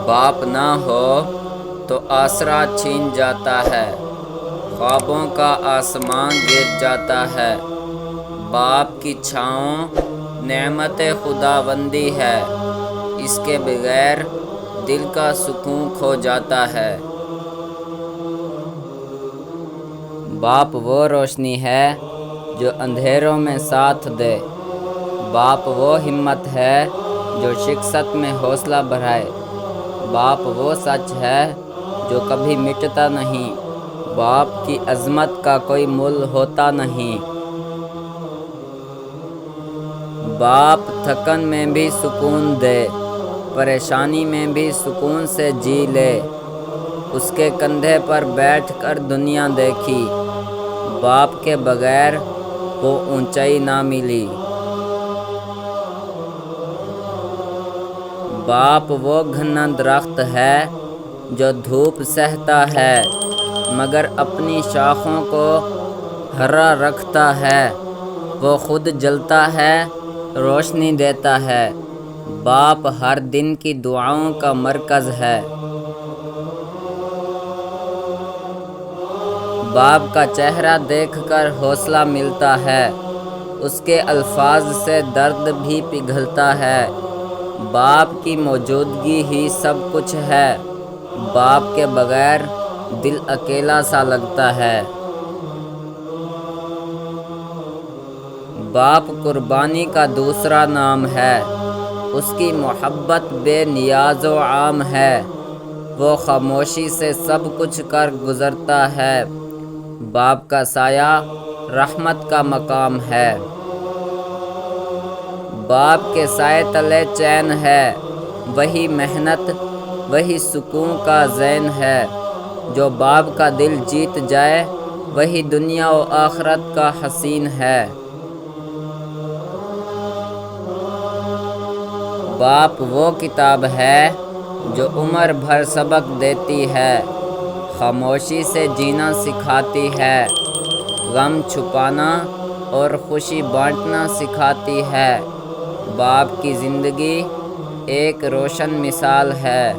باپ نہ ہو تو آسرا چھین جاتا ہے، خوابوں کا آسمان گر جاتا ہے۔ باپ کی چھاؤں نعمت خداوندی ہے، اس کے بغیر دل کا سکون کھو جاتا ہے۔ باپ وہ روشنی ہے جو اندھیروں میں ساتھ دے، باپ وہ ہمت ہے جو شکست میں حوصلہ بڑھائے، باپ وہ سچ ہے جو کبھی مٹتا نہیں، باپ کی عظمت کا کوئی مول ہوتا نہیں۔ باپ تھکن میں بھی سکون دے، پریشانی میں بھی سکون سے جی لے، اس کے کندھے پر بیٹھ کر دنیا دیکھی، باپ کے بغیر وہ اونچائی نہ ملی۔ باپ وہ گھنا درخت ہے جو دھوپ سہتا ہے مگر اپنی شاخوں کو ہرا رکھتا ہے، وہ خود جلتا ہے روشنی دیتا ہے، باپ ہر دن کی دعاؤں کا مرکز ہے۔ باپ کا چہرہ دیکھ کر حوصلہ ملتا ہے، اس کے الفاظ سے درد بھی پگھلتا ہے، باپ کی موجودگی ہی سب کچھ ہے، باپ کے بغیر دل اکیلا سا لگتا ہے۔ باپ قربانی کا دوسرا نام ہے، اس کی محبت بے نیاز و عام ہے، وہ خاموشی سے سب کچھ کر گزرتا ہے، باپ کا سایہ رحمت کا مقام ہے۔ باپ کے سائے تلے چین ہے، وہی محنت وہی سکون کا زین ہے، جو باپ کا دل جیت جائے وہی دنیا و آخرت کا حسین ہے۔ باپ وہ کتاب ہے جو عمر بھر سبق دیتی ہے، خاموشی سے جینا سکھاتی ہے، غم چھپانا اور خوشی بانٹنا سکھاتی ہے، باپ کی زندگی ایک روشن مثال ہے۔